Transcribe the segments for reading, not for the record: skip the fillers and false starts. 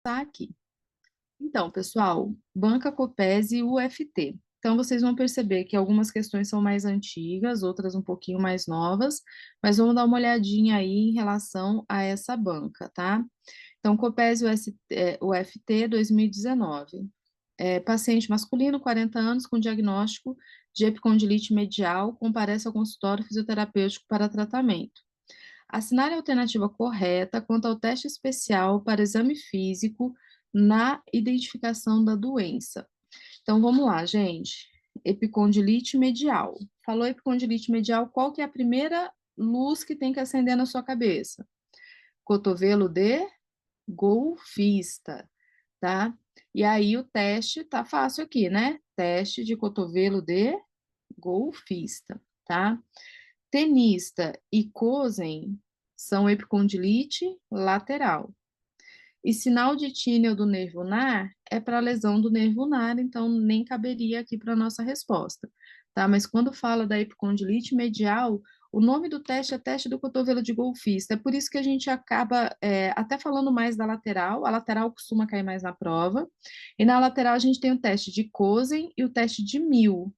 começar aqui. Então, pessoal, Banca Copes e UFT. Então, vocês vão perceber que algumas questões são mais antigas, outras um pouquinho mais novas, mas vamos dar uma olhadinha aí em relação a essa banca, tá? Então, Copes e UFT 2019. Paciente masculino, 40 anos, com diagnóstico de epicondilite medial, comparece ao consultório fisioterapêutico para tratamento. Assinale a alternativa correta quanto ao teste especial para exame físico na identificação da doença. Então, vamos lá, gente. Epicondilite medial. Falou epicondilite medial, qual que é a primeira luz que tem que acender na sua cabeça? Cotovelo de golfista, tá? E aí o teste tá fácil aqui, né? Teste de cotovelo de golfista, tá? Tenista e Cosen são epicondilite lateral. E sinal de túnel do nervo ulnar é para lesão do nervo ulnar, então nem caberia aqui para a nossa resposta, tá? Mas quando fala da epicondilite medial, o nome do teste é teste do cotovelo de golfista. É por isso que a gente acaba até falando mais da lateral. A lateral costuma cair mais na prova. E na lateral a gente tem o teste de Cosen e o teste de Mil.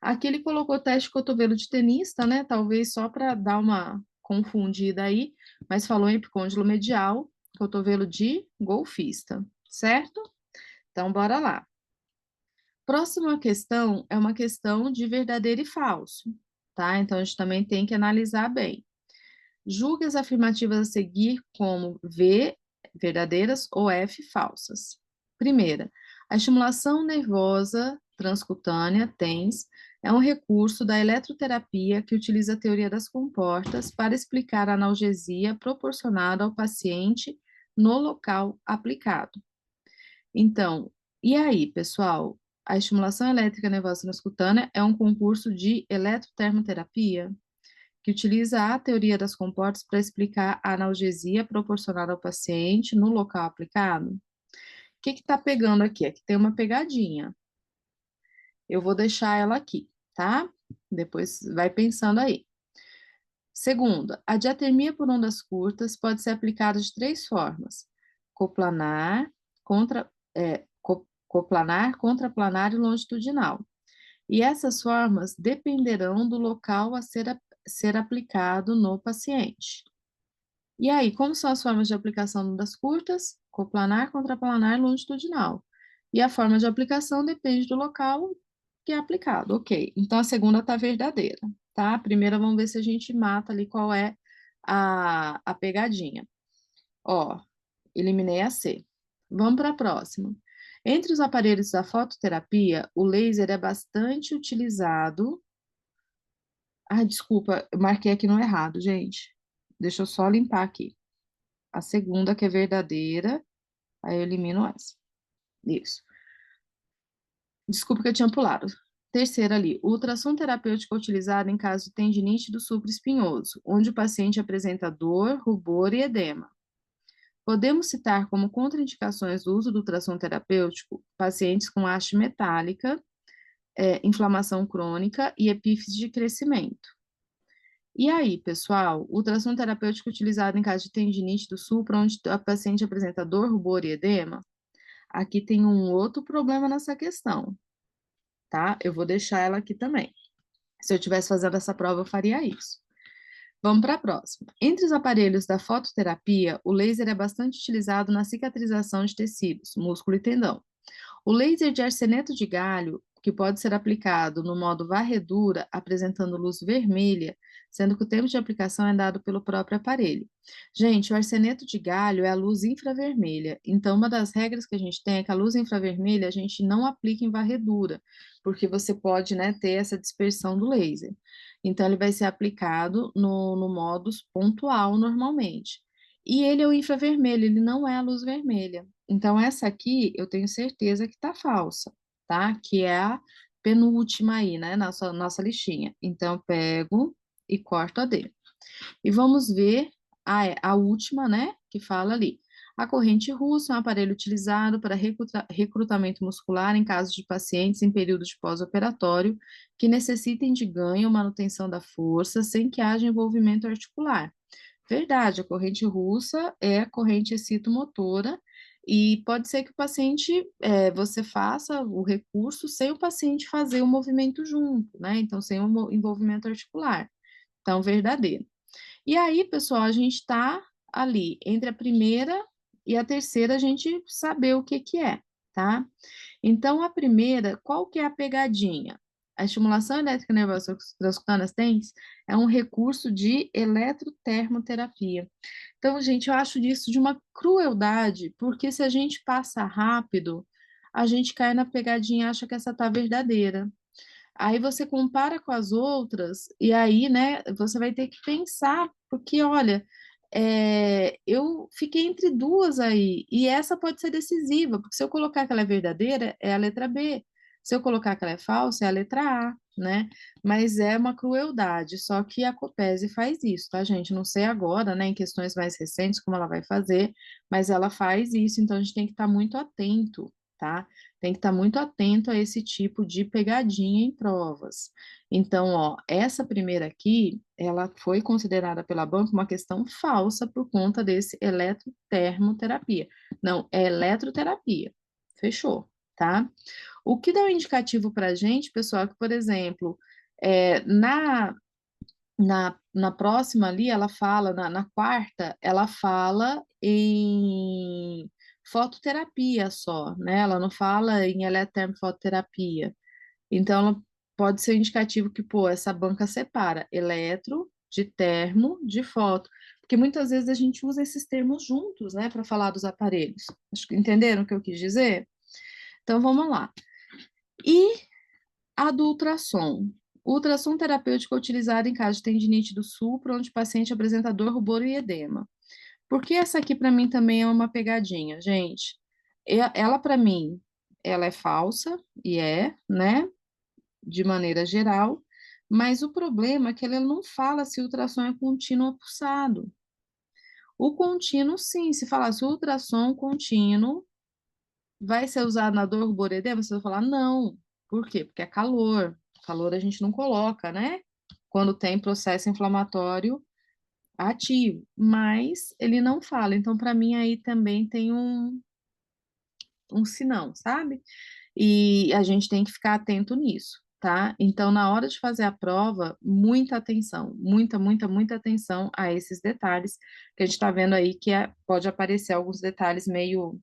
Aqui ele colocou teste de cotovelo de tenista, né? Talvez só para dar uma confundida aí, mas falou em epicôndilo medial, cotovelo de golfista, certo? Então, bora lá. Próxima questão é uma questão de verdadeiro e falso, tá? Então, a gente também tem que analisar bem. Julgue as afirmativas a seguir como V, verdadeiras, ou F, falsas. Primeira, a estimulação nervosa transcutânea, TENS, é um recurso da eletroterapia que utiliza a teoria das comportas para explicar a analgesia proporcionada ao paciente no local aplicado. Então, e aí, pessoal? A estimulação elétrica nervosa transcutânea é um concurso de eletrotermoterapia que utiliza a teoria das comportas para explicar a analgesia proporcionada ao paciente no local aplicado. O que está pegando aqui? Aqui tem uma pegadinha. Eu vou deixar ela aqui, tá? Depois vai pensando aí. Segunda, a diatermia por ondas curtas pode ser aplicada de três formas: coplanar, coplanar, contraplanar e longitudinal. E essas formas dependerão do local a ser aplicado no paciente. E aí, como são as formas de aplicação das curtas? Coplanar, contraplanar e longitudinal. E a forma de aplicação depende do local que é aplicado. Ok, então a segunda está verdadeira, tá? A primeira, vamos ver se a gente mata ali qual é a pegadinha. Ó, eliminei a C. Vamos para a próxima. Entre os aparelhos da fototerapia, o laser é bastante utilizado. Ah, desculpa, eu marquei aqui no errado, gente. Deixa eu só limpar aqui. A segunda, que é verdadeira, aí eu elimino essa. Isso. Desculpa que eu tinha pulado. Terceira ali, o ultrassom terapêutico é utilizado em caso de tendinite do supraespinhoso, onde o paciente apresenta dor, rubor e edema. Podemos citar como contraindicações do uso do ultrassom terapêutico pacientes com haste metálica, inflamação crônica e epífise de crescimento. E aí, pessoal, o ultrassom terapêutico utilizado em caso de tendinite do supra, onde a paciente apresenta dor, rubor e edema, aqui tem um outro problema nessa questão, tá? Eu vou deixar ela aqui também. Se eu estivesse fazendo essa prova, eu faria isso. Vamos para a próxima. Entre os aparelhos da fototerapia, o laser é bastante utilizado na cicatrização de tecidos, músculo e tendão. O laser de arseneto de galho, que pode ser aplicado no modo varredura, apresentando luz vermelha, sendo que o tempo de aplicação é dado pelo próprio aparelho. Gente, o arseneto de galho é a luz infravermelha, então uma das regras que a gente tem é que a luz infravermelha a gente não aplica em varredura, porque você pode, né, ter essa dispersão do laser. Então, ele vai ser aplicado no modus pontual normalmente. E ele é o infravermelho, ele não é a luz vermelha. Então, essa aqui eu tenho certeza que tá falsa, tá? Que é a penúltima aí, né? Nossa listinha. Então, eu pego e corto a D. E vamos ver a última, né? Que fala ali. A corrente russa é um aparelho utilizado para recrutamento muscular em casos de pacientes em período de pós-operatório que necessitem de ganho ou manutenção da força sem que haja envolvimento articular. Verdade, a corrente russa é a corrente excitomotora E pode ser que o paciente, você faça o recurso sem o paciente fazer o movimento junto, né? Então, sem o envolvimento articular. Então, verdadeiro. E aí, pessoal, a gente está ali entre a primeira e a terceira, a gente saber o que que é, tá? Então, a primeira, qual que é a pegadinha? A estimulação elétrica nervosa transcutânea TENS é um recurso de eletrotermoterapia. Então, gente, eu acho disso de uma crueldade, porque se a gente passa rápido, a gente cai na pegadinha e acha que essa tá verdadeira. Aí você compara com as outras, e aí, né, você vai ter que pensar, porque olha, eu fiquei entre duas aí, e essa pode ser decisiva, porque se eu colocar que ela é verdadeira, é a letra B. Se eu colocar que ela é falsa, é a letra A, né? Mas é uma crueldade, só que a Copese faz isso, tá, gente? Não sei agora, né, em questões mais recentes, como ela vai fazer, mas ela faz isso, então a gente tem que estar muito atento, tá? Tem que estar muito atento a esse tipo de pegadinha em provas. Então, ó, essa primeira aqui, ela foi considerada pela banca uma questão falsa por conta desse eletrotermoterapia. Não, é eletroterapia. Fechou, tá? O que dá um indicativo para a gente, pessoal, é que, por exemplo, na próxima ali, ela fala, na quarta, ela fala em fototerapia só, né? Ela não fala em eletrotermofototerapia. Então, ela pode ser indicativo que, pô, essa banca separa eletro de termo de foto. Porque muitas vezes a gente usa esses termos juntos, né, para falar dos aparelhos. Acho que entenderam o que eu quis dizer? Então, vamos lá. E a do ultrassom. O ultrassom terapêutico é utilizado em caso de tendinite do supra, onde o paciente apresenta dor, rubor e edema. Porque essa aqui, para mim, também é uma pegadinha, gente. Ela, para mim, ela é falsa, e né? De maneira geral, mas o problema é que ele não fala se o ultrassom é contínuo ou pulsado. O contínuo, sim, se falasse ultrassom contínuo, vai ser usado na dor, rubor e edema? Você vai falar não. Por quê? Porque é calor. Calor a gente não coloca, né? Quando tem processo inflamatório ativo. Mas ele não fala. Então, para mim, aí também tem um sinão, sabe? E a gente tem que ficar atento nisso, tá? Então, na hora de fazer a prova, muita atenção, muita atenção a esses detalhes, que a gente está vendo aí que pode aparecer alguns detalhes meio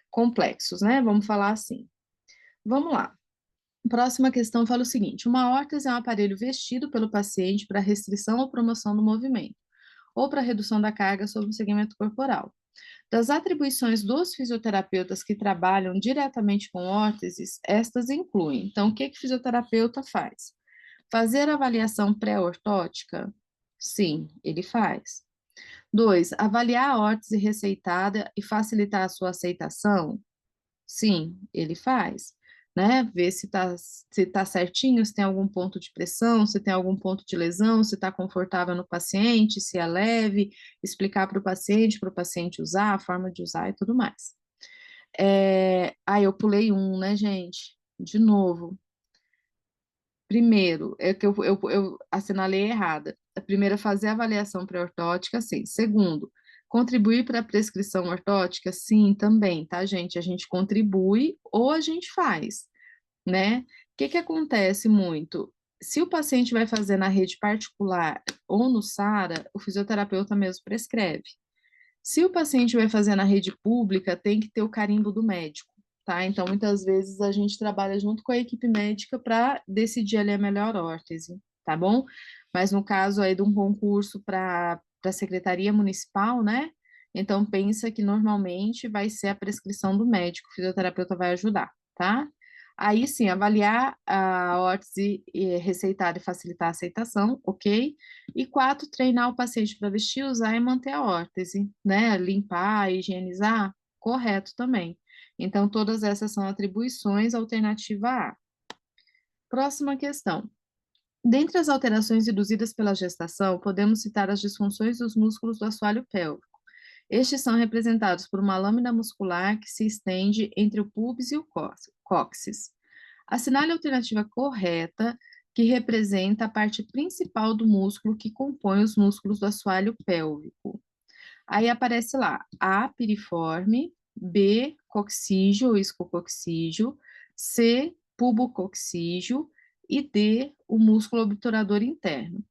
complexos, né? Vamos falar assim. Vamos lá. Próxima questão fala o seguinte: uma órtese é um aparelho vestido pelo paciente para restrição ou promoção do movimento, ou para redução da carga sobre o segmento corporal. Das atribuições dos fisioterapeutas que trabalham diretamente com órteses, estas incluem. Então, o que que o fisioterapeuta faz? Fazer avaliação pré-ortótica? Sim, ele faz. 2, avaliar a órtese receitada e facilitar a sua aceitação? Sim, ele faz. Né? Ver se tá certinho, se tem algum ponto de pressão, se tem algum ponto de lesão, se está confortável no paciente, se é leve, explicar para o paciente usar, a forma de usar e tudo mais. Eu pulei um, né, gente? De novo. Primeiro, é que eu assinalei errada. A primeira, fazer avaliação pré-ortótica, sim. Segundo, contribuir para a prescrição ortótica, sim, também, tá, gente? A gente contribui ou a gente faz, né? O que que acontece muito? Se o paciente vai fazer na rede particular ou no SARA, o fisioterapeuta mesmo prescreve. Se o paciente vai fazer na rede pública, tem que ter o carimbo do médico, tá? Então, muitas vezes a gente trabalha junto com a equipe médica para decidir ali a melhor órtese, tá bom? Mas no caso aí de um concurso para a Secretaria Municipal, né? Então, pensa que normalmente vai ser a prescrição do médico, o fisioterapeuta vai ajudar, tá? Aí sim, avaliar a órtese receitada e facilitar a aceitação, ok? E 4, treinar o paciente para vestir, usar e manter a órtese, né? Limpar, higienizar, correto também. Então, todas essas são atribuições, alternativa A. Próxima questão. Dentre as alterações induzidas pela gestação, podemos citar as disfunções dos músculos do assoalho pélvico. Estes são representados por uma lâmina muscular que se estende entre o pubis e o cóccix. Assinale a alternativa correta, que representa a parte principal do músculo que compõe os músculos do assoalho pélvico. Aí aparece lá A, piriforme, B, coccígio ou iscococcígio, C, pubococcígio e D, o músculo obturador interno.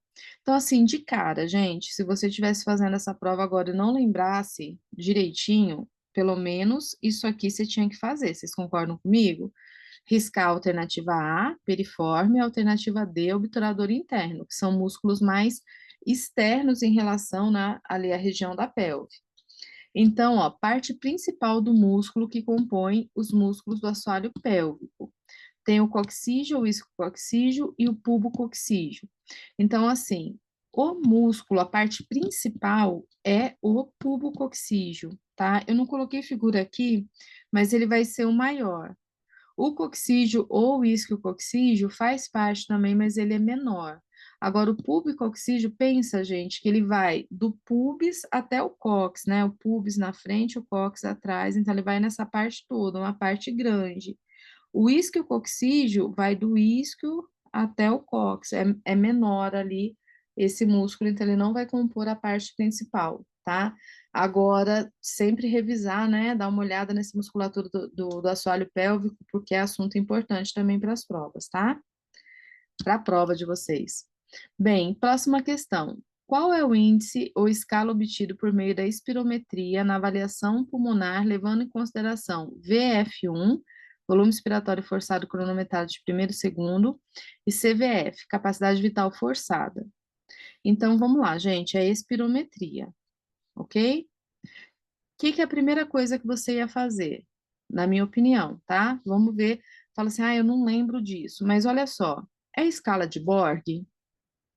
Então, assim, de cara, gente, se você estivesse fazendo essa prova agora e não lembrasse direitinho, pelo menos isso aqui você tinha que fazer. Vocês concordam comigo? Riscar a alternativa A, piriforme, e a alternativa D, obturador interno, que são músculos mais externos em relação ali à região da pelve. Então, ó, parte principal do músculo que compõe os músculos do assoalho pélvico. Tem o coccígio, o isquiococcígio e o pubococcígio. Então, assim, o músculo, a parte principal é o pubococcígio, tá? Eu não coloquei figura aqui, mas ele vai ser o maior. O coccígio ou isquiococcígio faz parte também, mas ele é menor. Agora, o pubicoccígio, pensa, gente, que ele vai do pubis até o cóccix, né? O pubis na frente, o cóccix atrás, então ele vai nessa parte toda, uma parte grande. O isquiococcígio vai do isquio até o cóccix, é menor ali esse músculo, então ele não vai compor a parte principal, tá? Agora, sempre revisar, né? Dar uma olhada nessa musculatura do assoalho pélvico, porque é assunto importante também para as provas, tá? Para a prova de vocês. Bem, próxima questão. Qual é o índice ou escala obtido por meio da espirometria na avaliação pulmonar, levando em consideração VF1, volume expiratório forçado cronometrado de primeiro e segundo, e CVF, capacidade vital forçada? Então, vamos lá, gente, é espirometria, ok? Que é a primeira coisa que você ia fazer? Na minha opinião, tá? Vamos ver. Fala assim, eu não lembro disso. Mas olha só, é escala de Borg?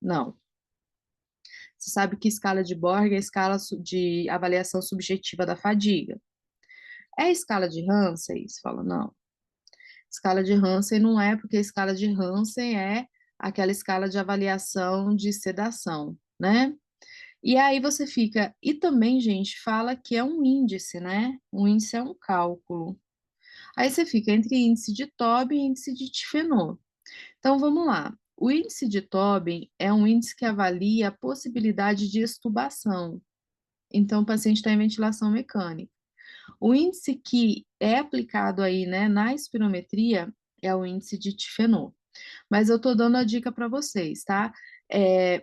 Não. Você sabe que escala de Borg é a escala de avaliação subjetiva da fadiga. É a escala de Hansen? Você fala, não. Escala de Hansen não é, porque a escala de Hansen é aquela escala de avaliação de sedação, né? E aí você fica, e também, gente, fala que é um índice, né? Um índice é um cálculo. Aí você fica entre índice de Tobin e índice de Tifenot. Então vamos lá. O índice de Tobin é um índice que avalia a possibilidade de extubação. Então o paciente está em ventilação mecânica. O índice que é aplicado aí, né, na espirometria é o índice de Tifenot. Mas eu estou dando a dica para vocês, tá?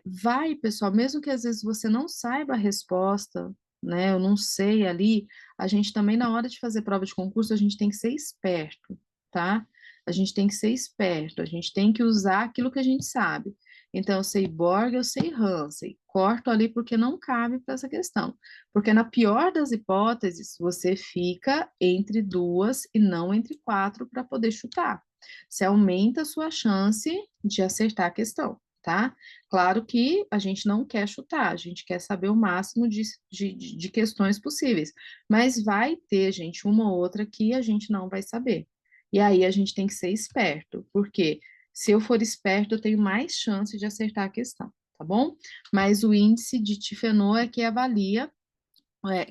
Vai, pessoal, mesmo que às vezes você não saiba a resposta, né? Eu não sei ali, a gente também, na hora de fazer prova de concurso, a gente tem que ser esperto, tá? A gente tem que ser esperto, a gente tem que usar aquilo que a gente sabe. Então, eu sei Borg, eu sei Hansen, corto ali porque não cabe para essa questão. Porque na pior das hipóteses, você fica entre duas e não entre quatro para poder chutar. Você aumenta a sua chance de acertar a questão, tá? Claro que a gente não quer chutar, a gente quer saber o máximo de questões possíveis, mas vai ter, gente, uma ou outra que a gente não vai saber. E aí a gente tem que ser esperto, porque se eu for esperto, eu tenho mais chance de acertar a questão, tá bom? Mas o índice de Tifenot é que avalia,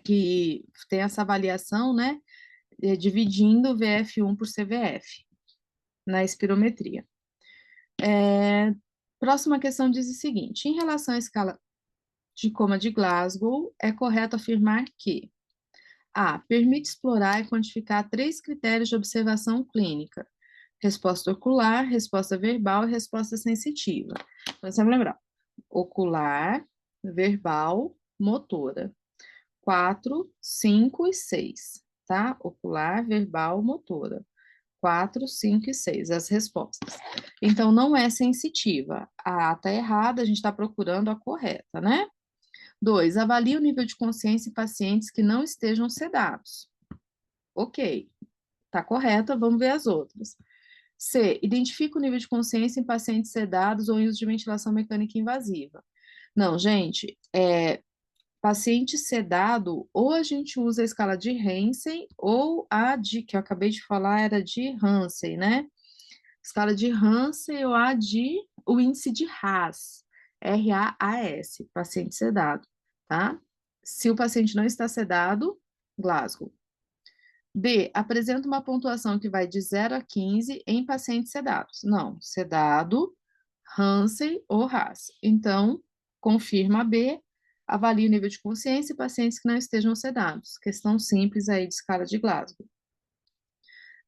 que tem essa avaliação, né? Dividindo o VF1 por CVF na espirometria. Próxima questão diz o seguinte: em relação à escala de coma de Glasgow, é correto afirmar que A. Permite explorar e quantificar três critérios de observação clínica: resposta ocular, resposta verbal e resposta sensitiva. Então, você vai lembrar: ocular, verbal, motora. 4, 5 e 6, tá? Ocular, verbal, motora. 4, 5 e 6, as respostas. Então, não é sensitiva. A A está errada, a gente está procurando a correta, né? 2, avalie o nível de consciência em pacientes que não estejam sedados. Ok, está correta, vamos ver as outras. C, identifica o nível de consciência em pacientes sedados ou em uso de ventilação mecânica invasiva. Não, gente, paciente sedado, ou a gente usa a escala de Hansen, ou a de, que eu acabei de falar, era de Hansen, né? Escala de Hansen ou o índice de RAS, RAAS, paciente sedado, tá? Se o paciente não está sedado, Glasgow. B, apresenta uma pontuação que vai de 0 a 15 em pacientes sedados. Não, sedado, Hansen ou RAS. Então, confirma B, Avalie o nível de consciência em pacientes que não estejam sedados. Questão simples aí de escala de Glasgow.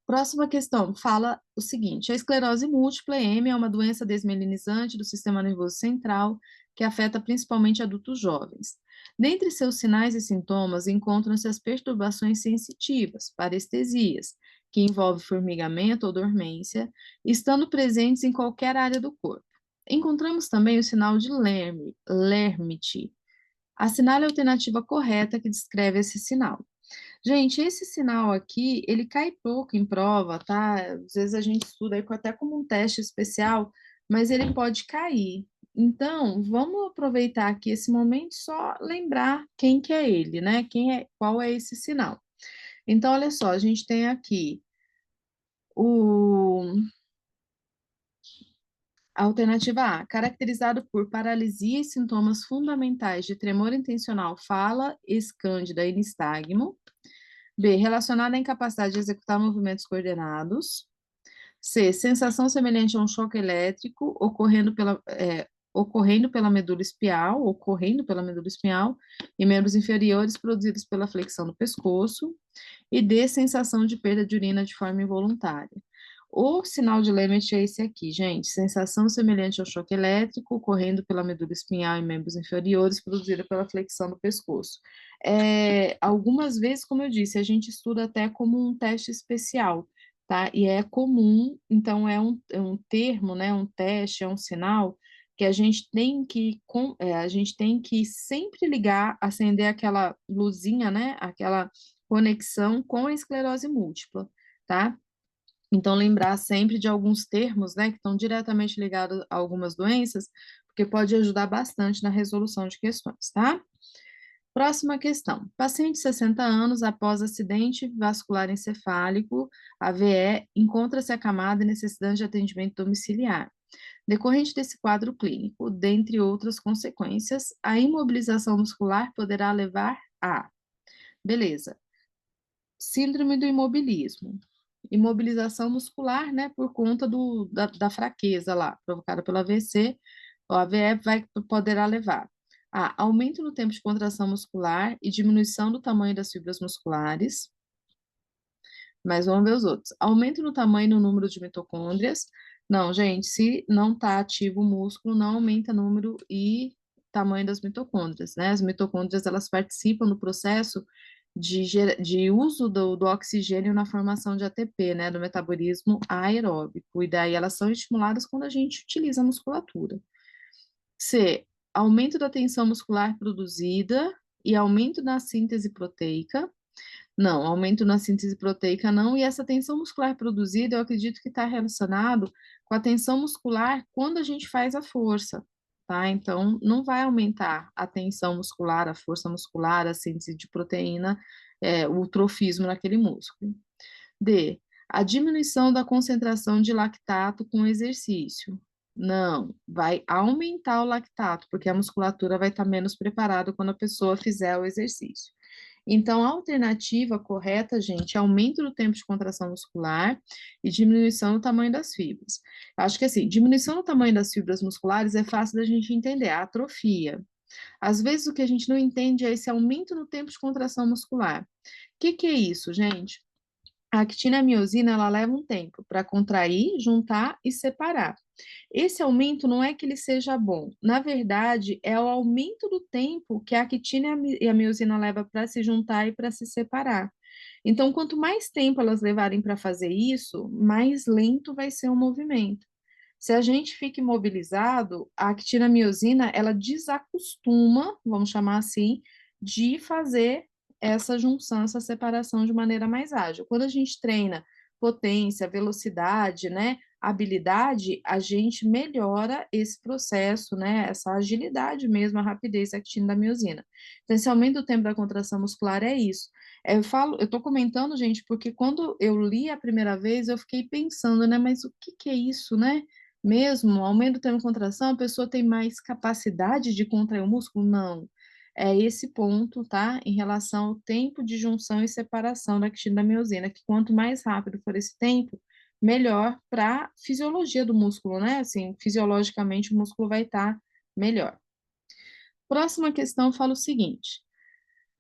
Próxima questão fala o seguinte: a esclerose múltipla, EM, é uma doença desmelinizante do sistema nervoso central que afeta principalmente adultos jovens. Dentre seus sinais e sintomas encontram-se as perturbações sensitivas, parestesias, que envolvem formigamento ou dormência, estando presentes em qualquer área do corpo. Encontramos também o sinal de Lermite. Assinale a alternativa correta que descreve esse sinal. Gente, esse sinal aqui, ele cai pouco em prova, tá? Às vezes a gente estuda aí até como um teste especial, mas ele pode cair. Então, vamos aproveitar aqui esse momento só lembrar quem que é ele, né? Qual é esse sinal? Então, olha só, a gente tem aqui o a alternativa A, caracterizado por paralisia e sintomas fundamentais de tremor intencional, fala, escândida e nistagmo. B, relacionada à incapacidade de executar movimentos coordenados. C, sensação semelhante a um choque elétrico ocorrendo pela medula espinhal e membros inferiores produzidos pela flexão do pescoço. E D, sensação de perda de urina de forma involuntária. O sinal de Lemmert é esse aqui, gente. Sensação semelhante ao choque elétrico, correndo pela medula espinhal e membros inferiores, produzida pela flexão do pescoço. Algumas vezes, como eu disse, a gente estuda até como um teste especial, tá? E é comum, então é um termo, né? Um teste, é um sinal que a gente tem que sempre ligar, acender aquela luzinha, né? Aquela conexão com a esclerose múltipla, tá? Então, lembrar sempre de alguns termos, né, que estão diretamente ligados a algumas doenças, porque pode ajudar bastante na resolução de questões, tá? Próxima questão. Paciente de 60 anos, após acidente vascular encefálico, AVE, encontra-se acamado e necessidade de atendimento domiciliar. Decorrente desse quadro clínico, dentre outras consequências, a imobilização muscular poderá levar a, beleza, síndrome do imobilismo, imobilização muscular, né, por conta da fraqueza lá, provocada pelo AVC, o AVE poderá levar a aumento no tempo de contração muscular e diminuição do tamanho das fibras musculares, mas vamos ver os outros. Aumento no tamanho e no número de mitocôndrias. Não, gente, se não está ativo o músculo, não aumenta o número e tamanho das mitocôndrias, né? As mitocôndrias, elas participam do processo de uso do oxigênio na formação de ATP, né? Do metabolismo aeróbico. E daí elas são estimuladas quando a gente utiliza a musculatura. C, aumento da tensão muscular produzida e aumento da síntese proteica. Não, aumento na síntese proteica não, e essa tensão muscular produzida, eu acredito que está relacionado com a tensão muscular quando a gente faz a força, tá? Então, não vai aumentar a tensão muscular, a força muscular, a síntese de proteína, o trofismo naquele músculo. D, a diminuição da concentração de lactato com o exercício. Não, vai aumentar o lactato, porque a musculatura vai estar menos preparada quando a pessoa fizer o exercício. Então, a alternativa correta, gente, é aumento do tempo de contração muscular e diminuição do tamanho das fibras. Acho que assim, diminuição do tamanho das fibras musculares é fácil da gente entender, a atrofia. Às vezes o que a gente não entende é esse aumento no tempo de contração muscular. O que é isso, gente? A actina e a miosina, ela leva um tempo para contrair, juntar e separar. Esse aumento não é que ele seja bom, na verdade, é o aumento do tempo que a actina e a miosina leva para se juntar e para se separar. Então, quanto mais tempo elas levarem para fazer isso, mais lento vai ser o movimento. Se a gente fica imobilizado, a actina-miosina, ela desacostuma, vamos chamar assim, de fazer essa junção, essa separação de maneira mais ágil. Quando a gente treina potência, velocidade, né, habilidade, a gente melhora esse processo, né, essa agilidade mesmo, a rapidez da actina da miosina. Então, esse aumento do tempo da contração muscular é isso. Eu estou comentando, gente, porque quando eu li a primeira vez, eu fiquei pensando, né, mas o que é isso, né? Mesmo, aumento do tempo de contração, a pessoa tem mais capacidade de contrair o músculo? Não. É esse ponto, tá? Em relação ao tempo de junção e separação da actina da miosina, que quanto mais rápido for esse tempo, melhor para a fisiologia do músculo, né? Assim, fisiologicamente o músculo vai estar melhor. Próxima questão fala o seguinte: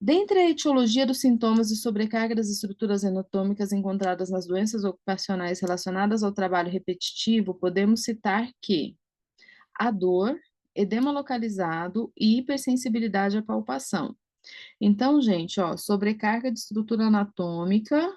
dentre a etiologia dos sintomas de sobrecarga das estruturas anatômicas encontradas nas doenças ocupacionais relacionadas ao trabalho repetitivo, podemos citar que a dor, edema localizado e hipersensibilidade à palpação. Então, gente, ó, sobrecarga de estrutura anatômica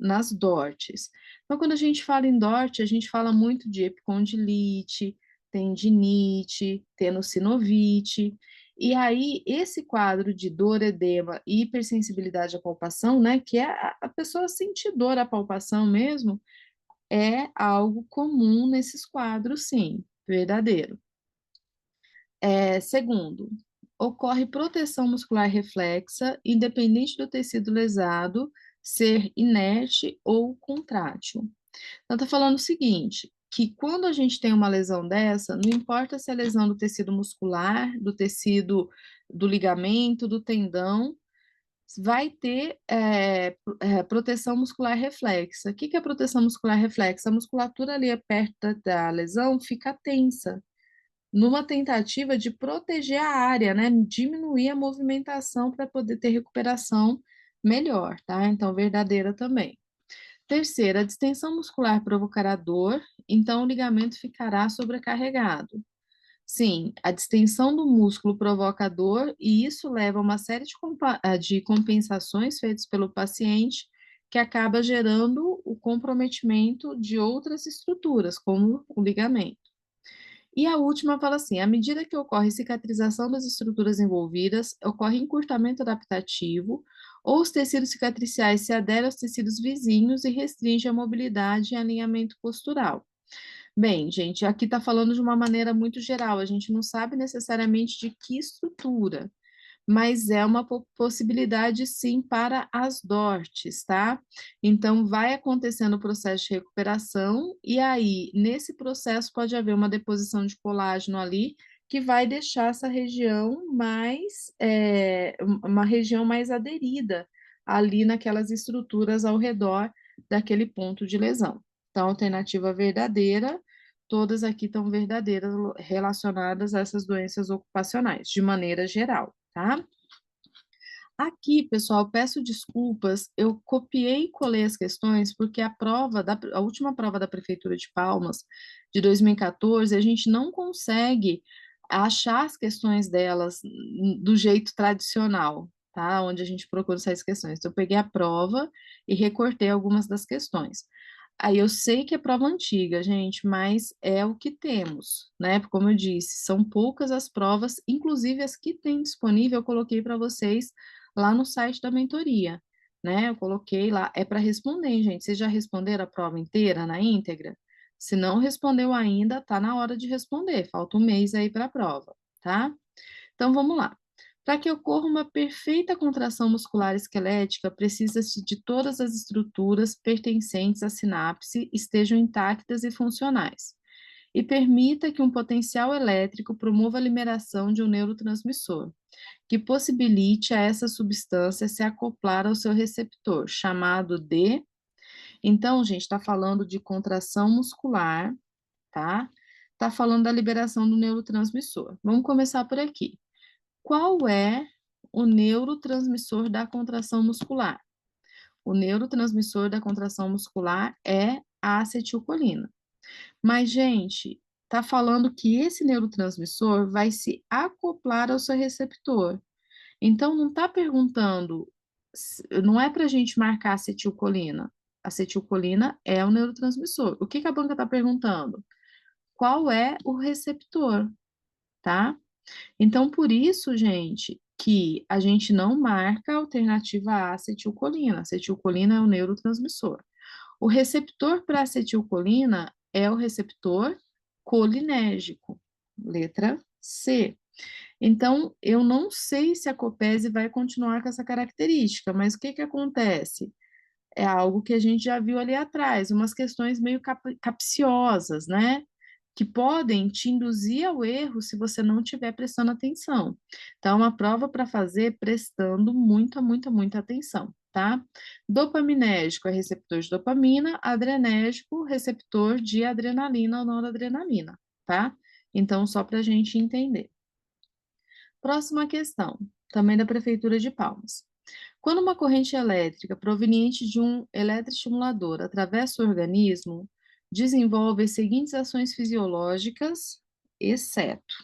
nas DORTs. Então, quando a gente fala em DORT, a gente fala muito de epicondilite, tendinite, tenossinovite. E aí, esse quadro de dor, edema e hipersensibilidade à palpação, né, que é a pessoa sentir dor à palpação mesmo, é algo comum nesses quadros, sim, verdadeiro. Segundo, ocorre proteção muscular reflexa, independente do tecido lesado ser inerte ou contrátil. Então, está falando o seguinte, que quando a gente tem uma lesão dessa, não importa se é lesão do tecido muscular, do tecido do ligamento, do tendão, vai ter proteção muscular reflexa. O que é proteção muscular reflexa? A musculatura ali perto da lesão fica tensa numa tentativa de proteger a área, né? Diminuir a movimentação para poder ter recuperação melhor, tá? Então, verdadeira também. Terceira, a distensão muscular provocará dor, então o ligamento ficará sobrecarregado. Sim, a distensão do músculo provoca dor e isso leva a uma série de compensações feitas pelo paciente que acaba gerando o comprometimento de outras estruturas, como o ligamento. E a última fala assim: à medida que ocorre cicatrização das estruturas envolvidas, ocorre encurtamento adaptativo, ou os tecidos cicatriciais se aderem aos tecidos vizinhos e restringe a mobilidade e alinhamento postural. Bem, gente, aqui está falando de uma maneira muito geral, a gente não sabe necessariamente de que estrutura, mas é uma possibilidade sim para as DORTs, tá? Então, vai acontecendo o processo de recuperação, e aí, nesse processo, pode haver uma deposição de colágeno ali, que vai deixar essa região mais, uma região mais aderida ali naquelas estruturas ao redor daquele ponto de lesão. Então, alternativa verdadeira, todas aqui estão verdadeiras relacionadas a essas doenças ocupacionais, de maneira geral, tá? Aqui, pessoal, peço desculpas, eu copiei e colei as questões porque a última prova da Prefeitura de Palmas, de 2014, a gente não consegue achar as questões delas do jeito tradicional, tá? Onde a gente procura essas questões. Então, eu peguei a prova e recortei algumas das questões. Aí eu sei que é prova antiga, gente, mas é o que temos, né? Como eu disse, são poucas as provas, inclusive as que tem disponível, eu coloquei para vocês lá no site da mentoria, né? Eu coloquei lá, é para responder, hein, gente. Vocês já responderam a prova inteira, na íntegra? Se não respondeu ainda, tá na hora de responder, falta um mês aí para a prova, tá? Então vamos lá. Para que ocorra uma perfeita contração muscular esquelética, precisa-se de todas as estruturas pertencentes à sinapse estejam intactas e funcionais, e permita que um potencial elétrico promova a liberação de um neurotransmissor, que possibilite a essa substância se acoplar ao seu receptor, chamado de. Então, gente, está falando de contração muscular, tá? Está falando da liberação do neurotransmissor. Vamos começar por aqui. Qual é o neurotransmissor da contração muscular? O neurotransmissor da contração muscular é a acetilcolina. Mas, gente, tá falando que esse neurotransmissor vai se acoplar ao seu receptor. Então, não está perguntando, não é para a gente marcar acetilcolina. Acetilcolina é o neurotransmissor. O que que a banca está perguntando? Qual é o receptor, tá? Então, por isso, gente, que a gente não marca a alternativa à acetilcolina. Acetilcolina é o neurotransmissor. O receptor para acetilcolina é o receptor colinérgico, letra C. Então, eu não sei se a Copese vai continuar com essa característica, mas o que que acontece? É algo que a gente já viu ali atrás, umas questões meio capciosas, né? Que podem te induzir ao erro se você não estiver prestando atenção. Então, é uma prova para fazer prestando muita, muita, muita atenção, tá? Dopaminérgico é receptor de dopamina, adrenérgico, receptor de adrenalina ou noradrenalina, tá? Então, só para a gente entender. Próxima questão, também da Prefeitura de Palmas. Quando uma corrente elétrica proveniente de um eletroestimulador atravessa o organismo, desenvolve as seguintes ações fisiológicas, exceto,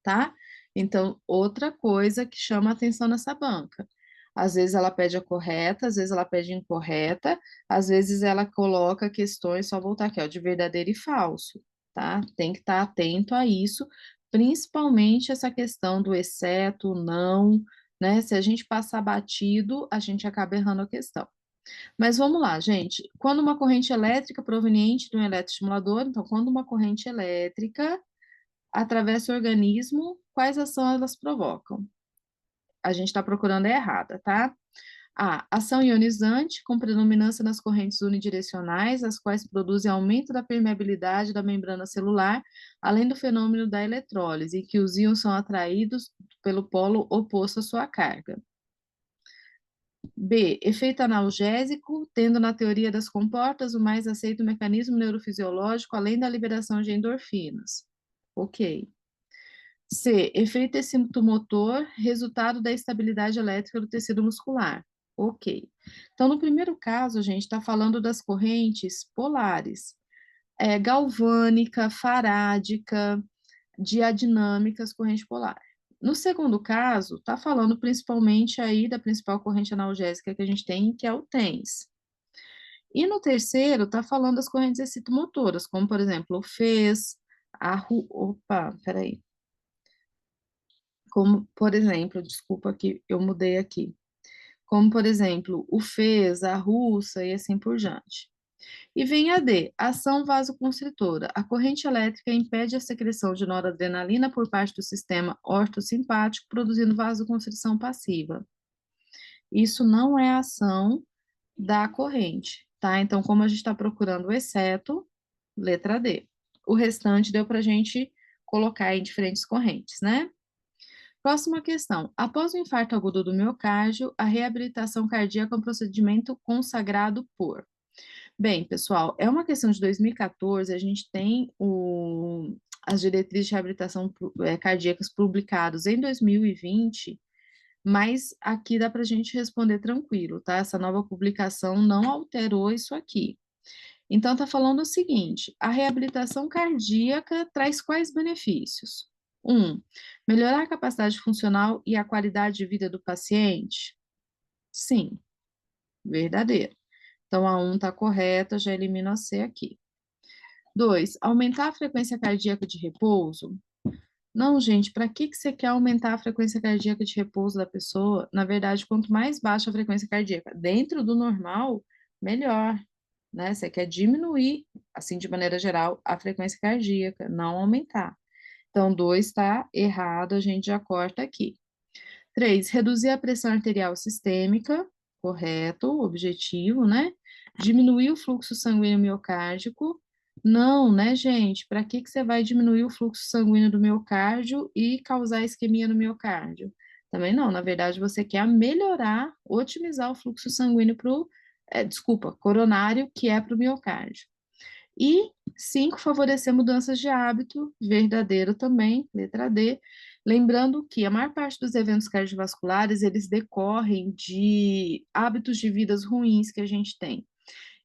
tá? Então, outra coisa que chama a atenção nessa banca. Às vezes ela pede a correta, às vezes ela pede incorreta, às vezes ela coloca questões, só voltar aqui, ó, de verdadeiro e falso, tá? Tem que estar atento a isso, principalmente essa questão do exceto, não, né? Se a gente passar batido, a gente acaba errando a questão. Mas vamos lá, gente. Quando uma corrente elétrica proveniente de um eletroestimulador, então, quando uma corrente elétrica atravessa o organismo, quais ações elas provocam? A gente está procurando a errada, tá? A. Ação ionizante, com predominância nas correntes unidirecionais, as quais produzem aumento da permeabilidade da membrana celular, além do fenômeno da eletrólise, em que os íons são atraídos pelo polo oposto à sua carga. B. Efeito analgésico, tendo na teoria das comportas o mais aceito mecanismo neurofisiológico, além da liberação de endorfinas. Ok. C. Efeito excitomotor, resultado da estabilidade elétrica do tecido muscular. Ok. Então, no primeiro caso, a gente está falando das correntes polares, galvânica, farádica, diadinâmicas, corrente polar. No segundo caso, está falando principalmente aí da principal corrente analgésica que a gente tem, que é o TENS. E no terceiro, está falando das correntes excitomotoras, como, por exemplo, o FES, opa, peraí. Como, por exemplo, desculpa que eu mudei aqui. Como, por exemplo, o FES, a russa e assim por diante. E vem a D, ação vasoconstritora. A corrente elétrica impede a secreção de noradrenalina por parte do sistema ortossimpático, produzindo vasoconstrição passiva. Isso não é a ação da corrente, tá? Então, como a gente está procurando o exceto, letra D. O restante deu para a gente colocar em diferentes correntes, né? Próxima questão. Após o infarto agudo do miocárdio, a reabilitação cardíaca é um procedimento consagrado por. Bem, pessoal, é uma questão de 2014, a gente tem as diretrizes de reabilitação cardíacas publicadas em 2020, mas aqui dá para a gente responder tranquilo, tá? Essa nova publicação não alterou isso aqui. Então, está falando o seguinte: a reabilitação cardíaca traz quais benefícios? Um, melhorar a capacidade funcional e a qualidade de vida do paciente? Sim, verdadeiro. Então, a 1 está correta, já elimino a C aqui. 2, aumentar a frequência cardíaca de repouso? Não, gente, para que você quer aumentar a frequência cardíaca de repouso da pessoa? Na verdade, quanto mais baixa a frequência cardíaca dentro do normal, melhor, né? Você quer diminuir, assim, de maneira geral, a frequência cardíaca, não aumentar. Então, 2 está errado, a gente já corta aqui. 3, reduzir a pressão arterial sistêmica, correto, objetivo, né? Diminuir o fluxo sanguíneo miocárdico. Não, né, gente? Para que você vai diminuir o fluxo sanguíneo do miocárdio e causar isquemia no miocárdio? Também não, na verdade, você quer melhorar, otimizar o fluxo sanguíneo para o, coronário, que é para o miocárdio. E 5, favorecer mudanças de hábito, verdadeiro também, letra D. Lembrando que a maior parte dos eventos cardiovasculares, eles decorrem de hábitos de vidas ruins que a gente tem.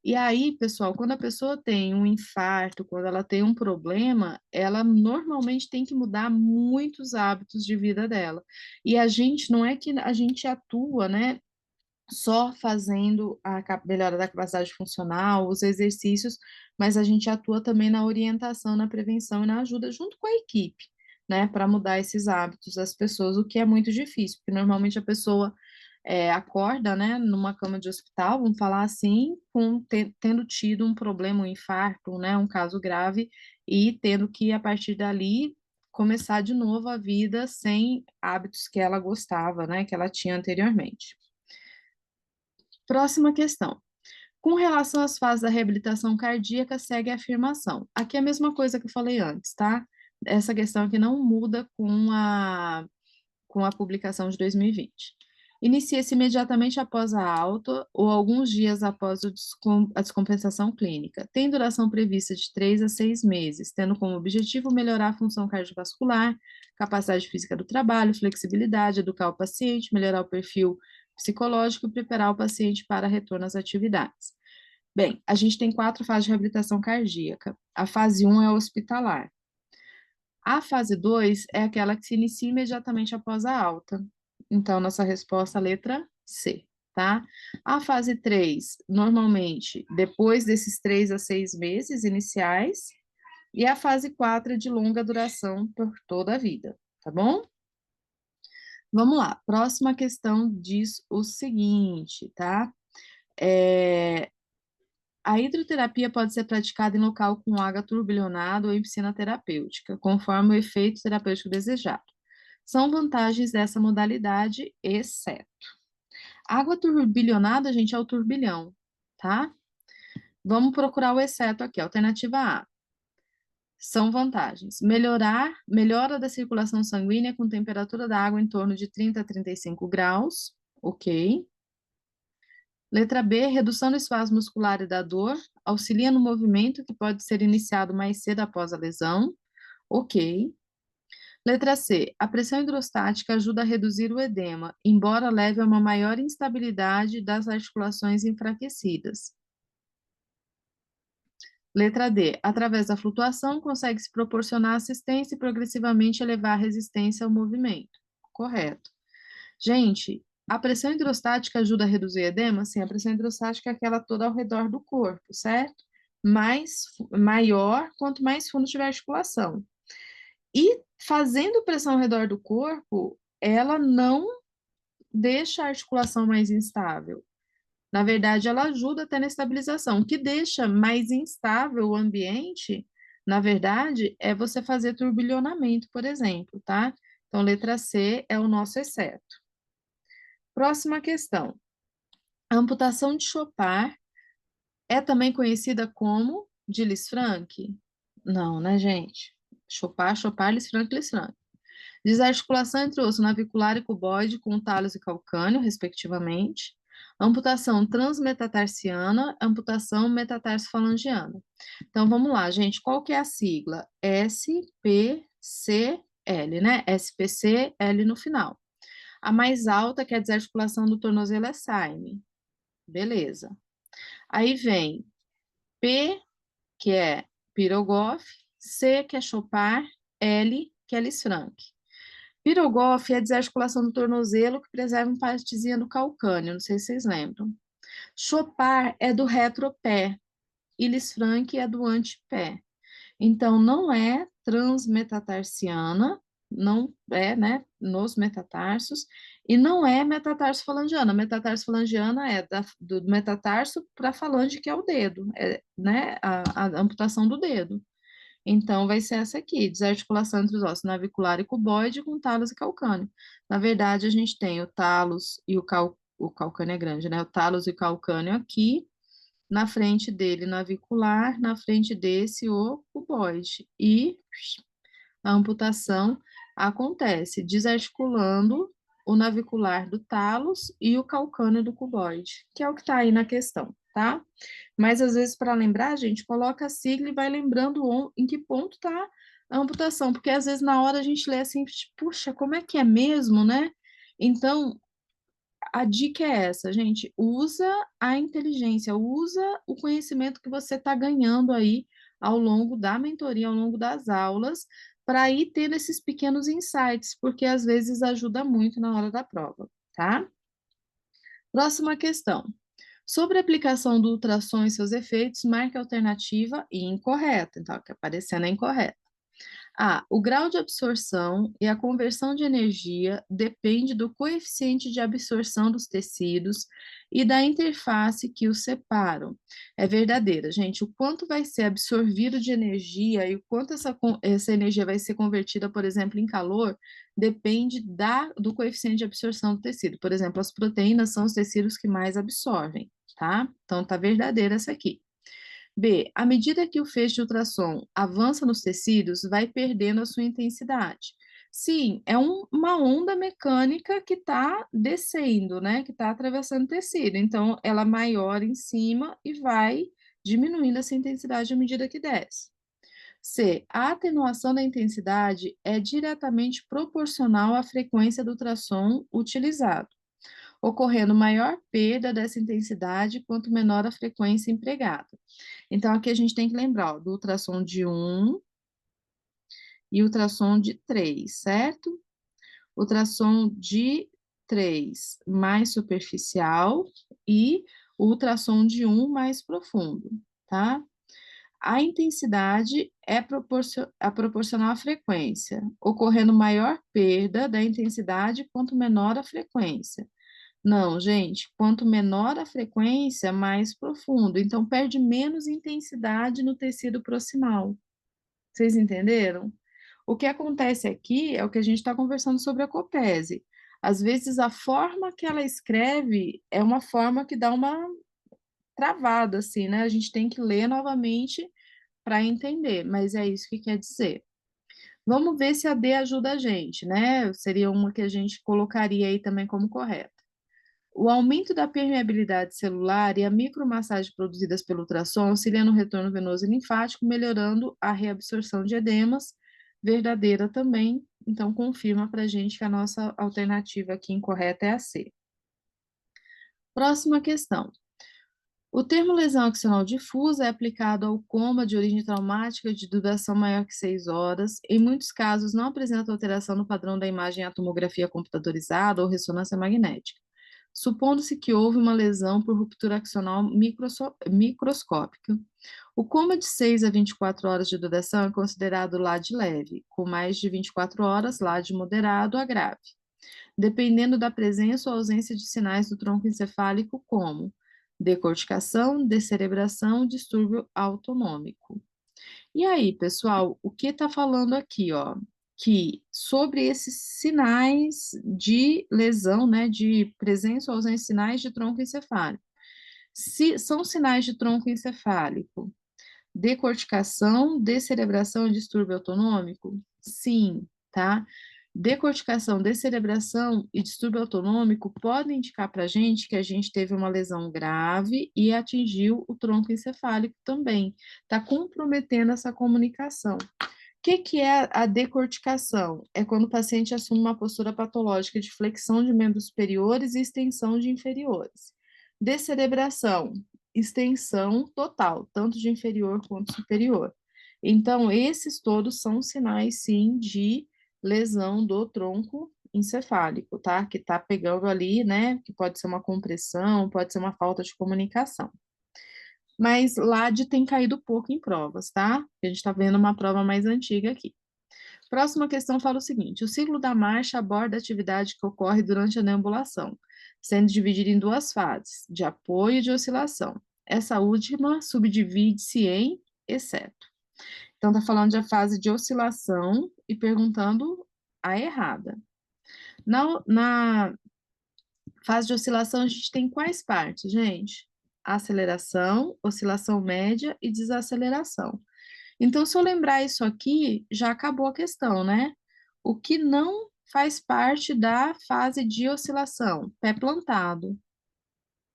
E aí, pessoal, quando a pessoa tem um infarto, quando ela tem um problema, ela normalmente tem que mudar muitos hábitos de vida dela. E a gente, não é que a gente atua, né, só fazendo a melhora da capacidade funcional, os exercícios, mas a gente atua também na orientação, na prevenção e na ajuda junto com a equipe, né, para mudar esses hábitos das pessoas, o que é muito difícil, porque normalmente a pessoa acorda, né, numa cama de hospital, vamos falar assim, tendo tido um problema, um infarto, né, um caso grave, e tendo que, a partir dali, começar de novo a vida sem hábitos que ela gostava, né, que ela tinha anteriormente. Próxima questão. Com relação às fases da reabilitação cardíaca, segue a afirmação. Aqui é a mesma coisa que eu falei antes, tá? Essa questão aqui não muda com a publicação de 2020. Inicia-se imediatamente após a alta ou alguns dias após a descompensação clínica. Tem duração prevista de 3 a 6 meses, tendo como objetivo melhorar a função cardiovascular, capacidade física do trabalho, flexibilidade, educar o paciente, melhorar o perfil psicológico e preparar o paciente para retorno às atividades. Bem, a gente tem 4 fases de reabilitação cardíaca. A fase 1 é hospitalar. A fase 2 é aquela que se inicia imediatamente após a alta. Então, nossa resposta, letra C, tá? A fase 3, normalmente, depois desses 3 a 6 meses iniciais. E a fase 4 é de longa duração por toda a vida, tá bom? Vamos lá, próxima questão diz o seguinte, tá? A hidroterapia pode ser praticada em local com água turbilhonada ou em piscina terapêutica, conforme o efeito terapêutico desejado. São vantagens dessa modalidade, exceto. Água turbilhonada, gente, é o turbilhão, tá? Vamos procurar o exceto aqui, alternativa A. São vantagens. Melhora da circulação sanguínea com temperatura da água em torno de 30 a 35 graus, ok. Letra B, redução do espasmo muscular e da dor, auxilia no movimento que pode ser iniciado mais cedo após a lesão, ok. Letra C, a pressão hidrostática ajuda a reduzir o edema, embora leve a uma maior instabilidade das articulações enfraquecidas. Letra D, através da flutuação, consegue-se proporcionar assistência e progressivamente elevar a resistência ao movimento. Correto. Gente, a pressão hidrostática ajuda a reduzir o edema? Sim, a pressão hidrostática é aquela toda ao redor do corpo, certo? Maior quanto mais fundo tiver a articulação. E fazendo pressão ao redor do corpo, ela não deixa a articulação mais instável. Na verdade, ela ajuda até na estabilização. O que deixa mais instável o ambiente, na verdade, é você fazer turbilhonamento, por exemplo, tá? Então, letra C é o nosso exceto. Próxima questão. A amputação de Chopin é também conhecida como de Lisfranc? Não, né, gente? Chopin, Lisfranc, Lisfranc. Desarticulação entre o osso navicular e cuboide com talos e calcâneo, respectivamente. Amputação transmetatarsiana, amputação metatarsofalangiana. Então, vamos lá, gente. Qual que é a sigla? SPCL, né? SPCL no final. A mais alta, que é a desarticulação do tornozelo, é SAIME. Beleza. Aí vem P, que é Pirogoff, C, que é Chopin, L, que é Lisfranc. Pirogoff é a desarticulação do tornozelo que preserva uma partezinha do calcâneo, não sei se vocês lembram. Chopin é do retropé e Lisfranc é do antepé. Então, não é transmetatarsiana, não é, né, nos metatarsos, e não é metatarsofalangiana. Metatarsofalangiana é do metatarso para a falange, que é o dedo, né, a amputação do dedo. Então, vai ser essa aqui, desarticulação entre os ossos navicular e cuboide com talos e calcâneo. Na verdade, a gente tem o talos e o calcâneo é grande, né? O talos e o calcâneo aqui, na frente dele navicular, na frente desse o cuboide. E a amputação acontece desarticulando o navicular do talos e o calcâneo do cuboide, que é o que está aí na questão, tá? Mas às vezes, para lembrar, a gente coloca a sigla e vai lembrando em que ponto está a amputação, porque às vezes na hora a gente lê assim, puxa, como é que é mesmo, né? Então, a dica é essa, gente, usa a inteligência, usa o conhecimento que você está ganhando aí ao longo da mentoria, ao longo das aulas, para ir tendo esses pequenos insights, porque às vezes ajuda muito na hora da prova, tá? Próxima questão. Sobre a aplicação do ultrassom e seus efeitos, marque a alternativa incorreta. Então, aqui aparecendo é incorreta. A. O grau de absorção e a conversão de energia depende do coeficiente de absorção dos tecidos e da interface que os separam. É verdadeira, gente. O quanto vai ser absorvido de energia e o quanto essa energia vai ser convertida, por exemplo, em calor, depende do coeficiente de absorção do tecido. Por exemplo, as proteínas são os tecidos que mais absorvem, tá? Então, tá verdadeira essa aqui. B. À medida que o feixe de ultrassom avança nos tecidos, vai perdendo a sua intensidade. Sim, é uma onda mecânica que está descendo, né, que está atravessando o tecido, então ela é maior em cima e vai diminuindo essa intensidade à medida que desce. C, a atenuação da intensidade é diretamente proporcional à frequência do ultrassom utilizado, ocorrendo maior perda dessa intensidade quanto menor a frequência empregada. Então aqui a gente tem que lembrar, ó, do ultrassom de 1 e ultrassom de 3, certo? Ultrassom de 3 mais superficial e ultrassom de 1 mais profundo, tá? A intensidade é proporcional à frequência, ocorrendo maior perda da intensidade quanto menor a frequência. Não, gente, quanto menor a frequência, mais profundo. Então, perde menos intensidade no tecido proximal. Vocês entenderam? O que acontece aqui é o que a gente está conversando sobre a copese. Às vezes, a forma que ela escreve é uma forma que dá uma travada, assim, né? A gente tem que ler novamente para entender, mas é isso que quer dizer. Vamos ver se a D ajuda a gente, né? Seria uma que a gente colocaria aí também como correta. O aumento da permeabilidade celular e a micromassagem produzidas pelo ultrassom auxiliam no retorno venoso e linfático, melhorando a reabsorção de edemas, verdadeira também. Então, confirma para a gente que a nossa alternativa aqui incorreta é a C. Próxima questão. O termo lesão axonal difusa é aplicado ao coma de origem traumática de duração maior que 6 horas. Em muitos casos, não apresenta alteração no padrão da imagem à tomografia computadorizada ou ressonância magnética, supondo-se que houve uma lesão por ruptura axonal microscópica. O coma de 6 a 24 horas de duração é considerado LAD leve, com mais de 24 horas, LAD moderado a grave, dependendo da presença ou ausência de sinais do tronco encefálico, como decorticação, descerebração, distúrbio autonômico. E aí, pessoal, o que está falando aqui, ó? Que sobre esses sinais de lesão, né, de presença ou ausência de sinais de tronco encefálico. Se são sinais de tronco encefálico, decorticação, descerebração e distúrbio autonômico? Sim, tá? Decorticação, descerebração e distúrbio autonômico podem indicar para a gente teve uma lesão grave e atingiu o tronco encefálico também. Está comprometendo essa comunicação. Que é a decorticação? É quando o paciente assume uma postura patológica de flexão de membros superiores e extensão de inferiores. Descerebração, extensão total, tanto de inferior quanto superior. Então, esses todos são sinais, sim, de lesão do tronco encefálico, tá? Que tá pegando ali, né? Que pode ser uma compressão, pode ser uma falta de comunicação. Mas LAD tem caído pouco em provas, tá? A gente está vendo uma prova mais antiga aqui. Próxima questão fala o seguinte: o ciclo da marcha aborda a atividade que ocorre durante a deambulação, sendo dividido em duas fases, de apoio e de oscilação. Essa última subdivide-se em exceto. Então, está falando da fase de oscilação e perguntando a errada. Na fase de oscilação, a gente tem quais partes, gente? Aceleração, oscilação média e desaceleração. Então, se eu lembrar isso aqui, já acabou a questão, né? O que não faz parte da fase de oscilação? Pé plantado,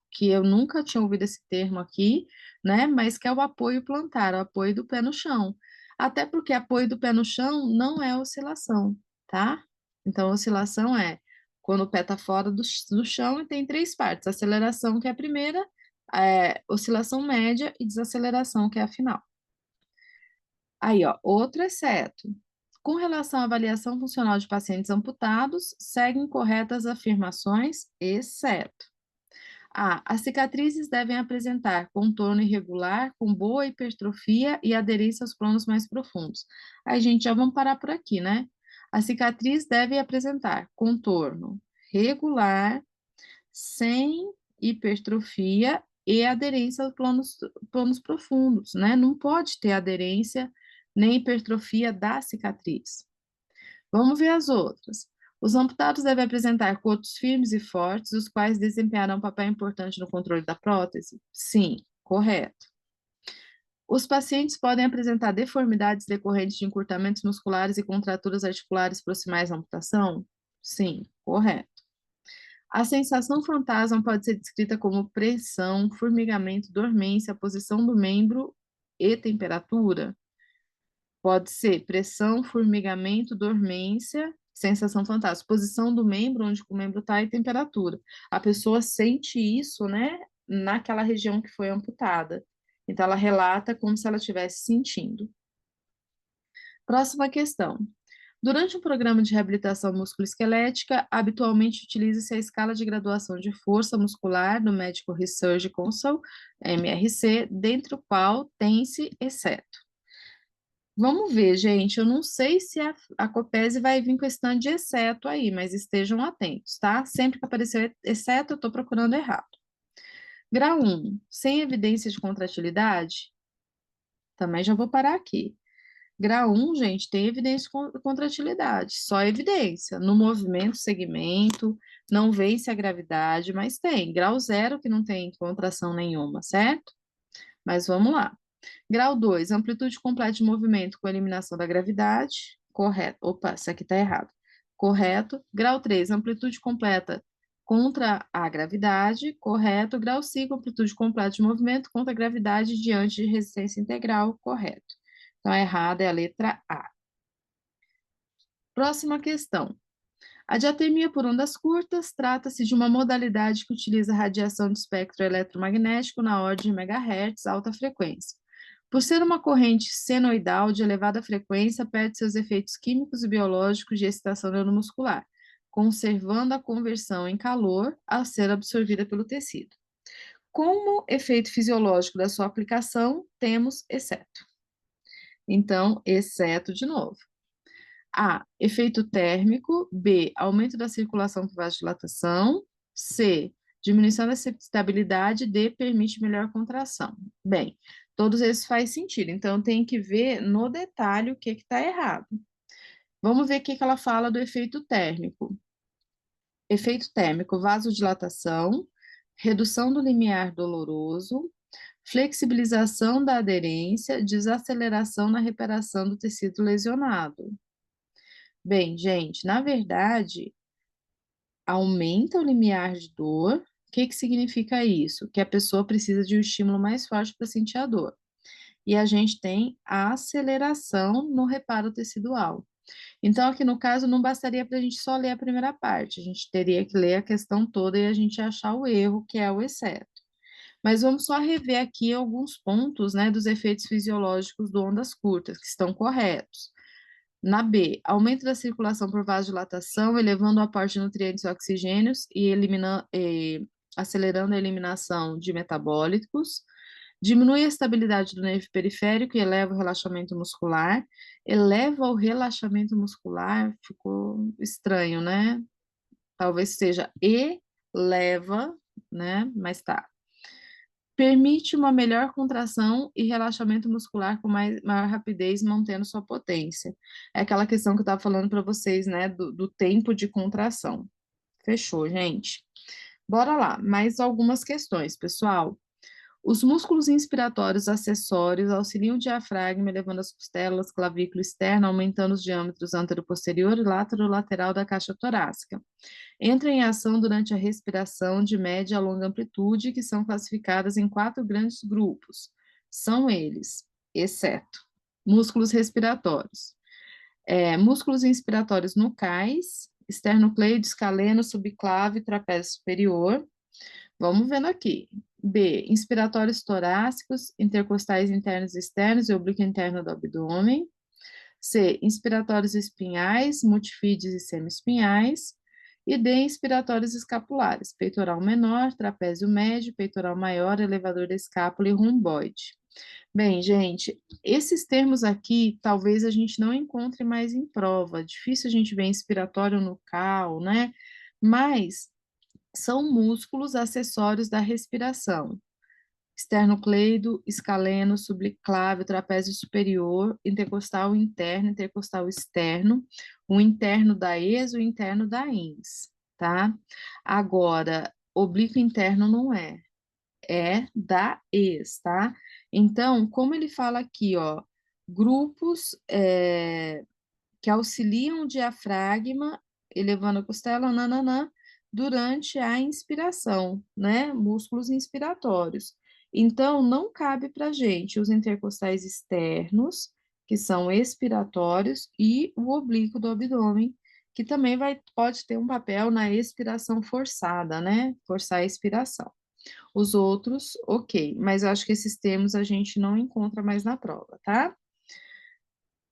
que eu nunca tinha ouvido esse termo aqui, né? Mas que é o apoio plantar, o apoio do pé no chão. Até porque apoio do pé no chão não é oscilação, tá? Então, oscilação é quando o pé está fora do chão e tem três partes: aceleração, que é a primeira, oscilação média e desaceleração, que é a final. Aí, ó, outro exceto. Com relação à avaliação funcional de pacientes amputados, seguem corretas afirmações, exceto. A. As cicatrizes devem apresentar contorno irregular, com boa hipertrofia e aderência aos planos mais profundos. Aí, gente, já vamos parar por aqui, né? A cicatriz deve apresentar contorno regular, sem hipertrofia e aderência aos planos profundos, né? Não pode ter aderência nem hipertrofia da cicatriz. Vamos ver as outras. Os amputados devem apresentar cotos firmes e fortes, os quais desempenharão um papel importante no controle da prótese? Sim, correto. Os pacientes podem apresentar deformidades decorrentes de encurtamentos musculares e contraturas articulares proximais à amputação? Sim, correto. A sensação fantasma pode ser descrita como pressão, formigamento, dormência, posição do membro e temperatura? Pode ser pressão, formigamento, dormência, sensação fantasma. Posição do membro, onde o membro está, e temperatura. A pessoa sente isso, né, naquela região que foi amputada. Então, ela relata como se ela estivesse sentindo. Próxima questão. Durante um programa de reabilitação musculoesquelética, habitualmente utiliza-se a escala de graduação de força muscular do Medical Research Council, MRC, dentro do qual tem-se exceto. Vamos ver, gente. Eu não sei se a Copese vai vir com esse tanto de exceto aí, mas estejam atentos, tá? Sempre que aparecer exceto, eu estou procurando errado. Grau 1, sem evidência de contratilidade? Também já vou parar aqui. Grau 1, gente, tem evidência de contratilidade, só evidência. No movimento, segmento, não vence a gravidade, mas tem. Grau 0, que não tem contração nenhuma, certo? Mas vamos lá. Grau 2, amplitude completa de movimento com eliminação da gravidade. Correto. Opa, isso aqui está errado. Correto. Grau 3, amplitude completa contra a gravidade. Correto. Grau 5, amplitude completa de movimento contra a gravidade diante de resistência integral. Correto. Então, a errada é a letra A. Próxima questão. A diatermia por ondas curtas trata-se de uma modalidade que utiliza radiação de espectro eletromagnético na ordem de megahertz, alta frequência. Por ser uma corrente senoidal de elevada frequência, perde seus efeitos químicos e biológicos de excitação neuromuscular, conservando a conversão em calor a ser absorvida pelo tecido. Como efeito fisiológico da sua aplicação, temos exceto. Então, exceto de novo. A, efeito térmico. B, aumento da circulação por vasodilatação. C, diminuição da estabilidade. D, permite melhor contração. Bem, todos esses faz sentido, então tem que ver no detalhe o que está errado. Vamos ver o que ela fala do efeito térmico. Efeito térmico, vasodilatação, redução do limiar doloroso, flexibilização da aderência, desaceleração na reparação do tecido lesionado. Bem, gente, na verdade, aumenta o limiar de dor. O que significa isso? Que a pessoa precisa de um estímulo mais forte para sentir a dor. E a gente tem a aceleração no reparo tecidual. Então, aqui no caso, não bastaria para a gente só ler a primeira parte, a gente teria que ler a questão toda e a gente achar o erro, que é o exceto. Mas vamos só rever aqui alguns pontos, né, dos efeitos fisiológicos do ondas curtas, que estão corretos. Na B, aumento da circulação por vasodilatação, elevando o aporte de nutrientes e oxigênios e acelerando a eliminação de metabólicos. Diminui a estabilidade do nervo periférico e eleva o relaxamento muscular. Eleva o relaxamento muscular, ficou estranho, né? Talvez seja eleva, né? Mas tá. Permite uma melhor contração e relaxamento muscular com maior rapidez, mantendo sua potência. É aquela questão que eu estava falando para vocês, né, do tempo de contração. Fechou, gente? Bora lá, mais algumas questões, pessoal. Os músculos inspiratórios acessórios auxiliam o diafragma, elevando as costelas, clavícula externa, aumentando os diâmetros antero-posterior e látero-lateral da caixa torácica. Entram em ação durante a respiração de média a longa amplitude, que são classificadas em 4 grandes grupos. São eles, exceto músculos respiratórios. Músculos inspiratórios nucais, esternocleido, escaleno, subclave, trapézio superior. Vamos vendo aqui. B, inspiratórios torácicos, intercostais internos e externos e oblíquo interno do abdômen. C, inspiratórios espinhais, multifídeos e semiespinhais. E D, inspiratórios escapulares, peitoral menor, trapézio médio, peitoral maior, elevador da escápula e romboide. Bem, gente, esses termos aqui talvez a gente não encontre mais em prova. Difícil a gente ver inspiratório nucal, né? Mas são músculos acessórios da respiração. Esternocleido, escaleno, subclávio, trapézio superior, intercostal interno, intercostal externo, o interno da ex, o interno da ins, tá? Agora, oblíquo interno não é. é da ex, tá? Então, como ele fala aqui, ó, grupos que auxiliam o diafragma, elevando a costela, nananã, durante a inspiração, né? Músculos inspiratórios. Então, não cabe para gente os intercostais externos, que são expiratórios, e o oblíquo do abdômen, que também pode ter um papel na expiração forçada, né? Forçar a expiração. Os outros, ok, mas eu acho que esses termos a gente não encontra mais na prova, tá?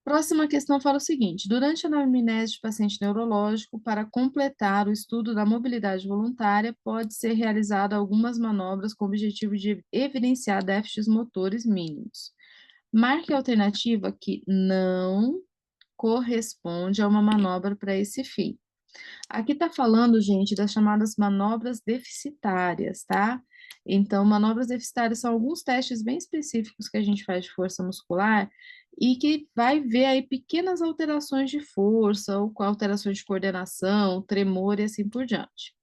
Próxima questão fala o seguinte: durante a anamnese de paciente neurológico, para completar o estudo da mobilidade voluntária, pode ser realizada algumas manobras com o objetivo de evidenciar déficits motores mínimos. Marque a alternativa que não corresponde a uma manobra para esse fim. Aqui está falando, gente, das chamadas manobras deficitárias, tá? Então, manobras deficitárias são alguns testes bem específicos que a gente faz de força muscular e que vai ver aí pequenas alterações de força ou com alterações de coordenação, tremor e assim por diante.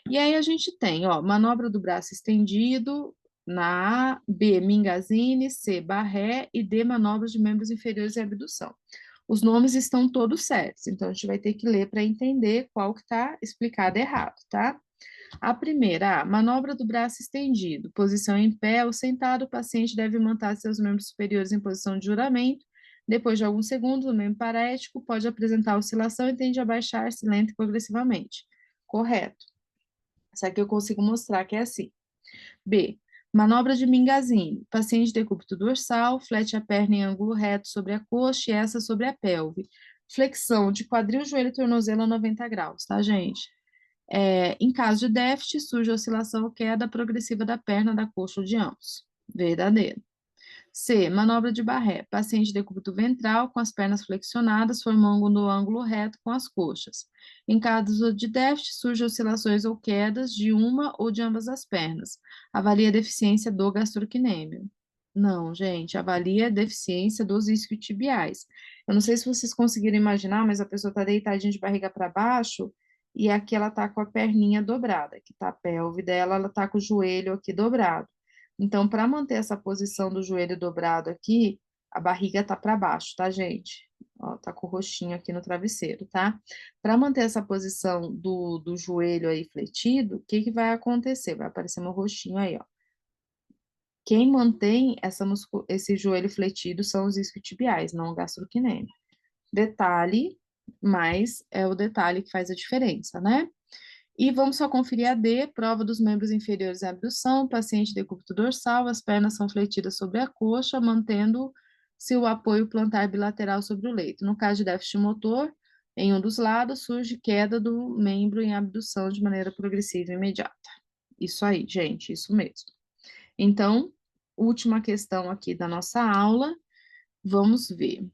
E aí a gente tem, ó, manobra do braço estendido na A, B, Mingazine, C, Barré e D, manobras de membros inferiores e abdução. Os nomes estão todos certos, então a gente vai ter que ler para entender qual que está explicado errado, tá? A primeira, manobra do braço estendido, posição em pé ou sentado, o paciente deve manter seus membros superiores em posição de juramento. Depois de alguns segundos, o membro parético pode apresentar oscilação e tende a baixar-se lenta e progressivamente. Correto. Isso aqui eu consigo mostrar que é assim. B. Manobra de Mingazini. Paciente decúbito dorsal, flete a perna em ângulo reto sobre a coxa e essa sobre a pelve. Flexão de quadril, joelho e tornozelo a 90 graus, tá, gente? Em caso de déficit, surge oscilação ou queda progressiva da perna, da coxa ou de ambos. Verdadeiro. C. Manobra de Barré. Paciente decúbito ventral com as pernas flexionadas, formando o ângulo reto com as coxas. Em caso de déficit, surgem oscilações ou quedas de uma ou de ambas as pernas. Avalia a deficiência do gastrocnêmio. Não, gente, avalia a deficiência dos isquiotibiais. Eu não sei se vocês conseguiram imaginar, mas a pessoa está deitadinha de barriga para baixo e aqui ela está com a perninha dobrada, que está a pelve dela, ela está com o joelho aqui dobrado. Então, para manter essa posição do joelho dobrado aqui, a barriga tá para baixo, tá, gente? Ó, tá com o roxinho aqui no travesseiro, tá? Para manter essa posição do joelho aí fletido, o que que vai acontecer? Vai aparecer meu roxinho aí, ó. Quem mantém esse joelho fletido são os isquiotibiais, não o gastrocnêmio. Detalhe, mas é o detalhe que faz a diferença, né? E vamos só conferir a D, prova dos membros inferiores em abdução, paciente decúbito dorsal, as pernas são fletidas sobre a coxa, mantendo-se o apoio plantar bilateral sobre o leito. No caso de déficit motor, em um dos lados, surge queda do membro em abdução de maneira progressiva e imediata. Isso aí, gente, isso mesmo. Então, última questão aqui da nossa aula, vamos ver.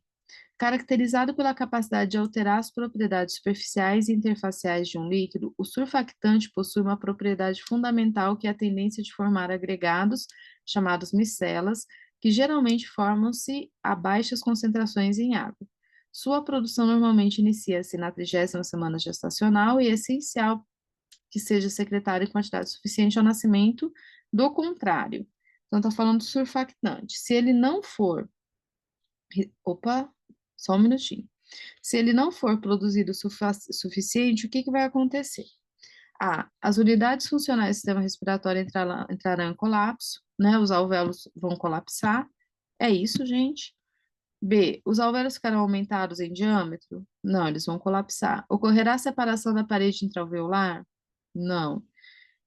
Caracterizado pela capacidade de alterar as propriedades superficiais e interfaciais de um líquido, o surfactante possui uma propriedade fundamental que é a tendência de formar agregados, chamados micelas, que geralmente formam-se a baixas concentrações em água. Sua produção normalmente inicia-se na 30ª semana gestacional e é essencial que seja secretada em quantidade suficiente ao nascimento, do contrário. Então, está falando do surfactante. Se ele não for. Opa, só um minutinho. Se ele não for produzido suficiente, o que que vai acontecer? A. As unidades funcionais do sistema respiratório entrarão em colapso, né? Os alvéolos vão colapsar. É isso, gente. B. Os alvéolos ficarão aumentados em diâmetro? Não, eles vão colapsar. Ocorrerá separação da parede intraalveolar? Não.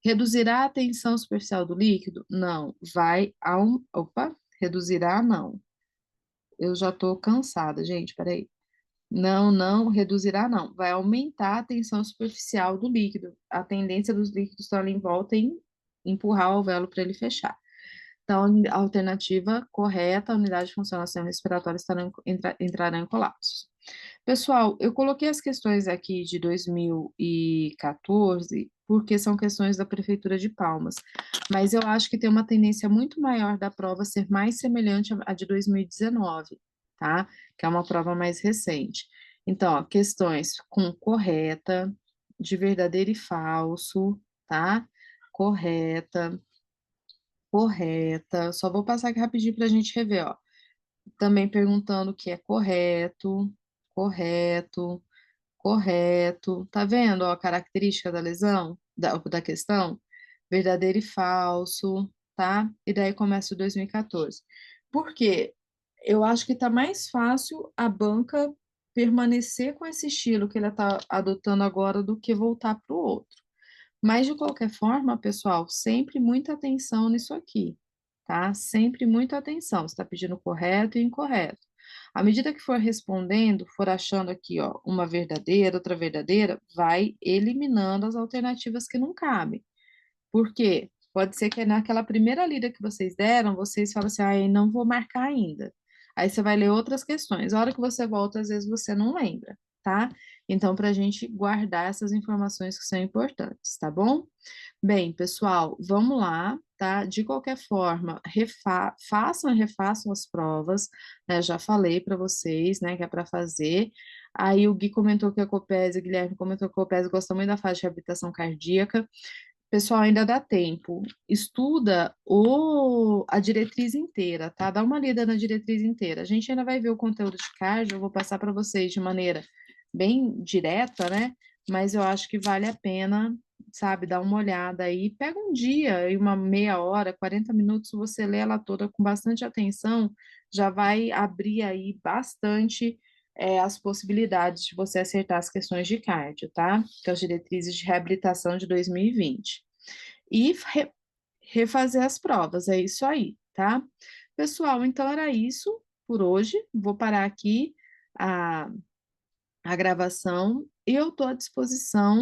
Reduzirá a tensão superficial do líquido? Não. Opa, reduzirá, não. Eu já estou cansada, gente, peraí. Não, não reduzirá, não. Vai aumentar a tensão superficial do líquido. A tendência dos líquidos estar ali em volta em empurrar o alvéolo para ele fechar. Então, a alternativa correta, a unidade de funcionação respiratória entrará em colapso. Pessoal, eu coloquei as questões aqui de 2014, porque são questões da Prefeitura de Palmas, mas eu acho que tem uma tendência muito maior da prova ser mais semelhante à de 2019, tá? Que é uma prova mais recente. Então, ó, questões com correta, de verdadeiro e falso, tá? Correta, correta. Só vou passar aqui rapidinho para a gente rever, ó. Também perguntando o que é correto, correto, correto. Tá vendo, ó, a característica da lesão, da questão? Verdadeiro e falso, tá? E daí começa o 2014. Por quê? Eu acho que tá mais fácil a banca permanecer com esse estilo que ela tá adotando agora do que voltar para o outro. Mas, de qualquer forma, pessoal, sempre muita atenção nisso aqui, tá? Sempre muita atenção. Você está pedindo correto e incorreto. À medida que for respondendo, for achando aqui, ó, uma verdadeira, outra verdadeira, vai eliminando as alternativas que não cabem. Por quê? Pode ser que naquela primeira lida que vocês deram, vocês falam assim, ai, não vou marcar ainda. Aí você vai ler outras questões. A hora que você volta, às vezes você não lembra, tá? Então, para a gente guardar essas informações que são importantes, tá bom? Bem, pessoal, vamos lá, tá? De qualquer forma, façam e refaçam as provas, né? Já falei para vocês, né, que é para fazer. Aí o Gui comentou que a Copese, o Guilherme comentou que a Copese gosta muito da fase de reabilitação cardíaca. Pessoal, ainda dá tempo. Estuda a diretriz inteira, tá? Dá uma lida na diretriz inteira. A gente ainda vai ver o conteúdo de cardio, eu vou passar para vocês de maneira bem direta, né? Mas eu acho que vale a pena, sabe, dar uma olhada aí. Pega um dia e uma meia hora, 40 minutos, você lê ela toda com bastante atenção, já vai abrir aí bastante as possibilidades de você acertar as questões de cardio, tá? Que é as diretrizes de reabilitação de 2020. E refazer as provas, é isso aí, tá? Pessoal, então era isso por hoje. Vou parar aqui a, a gravação e eu estou à disposição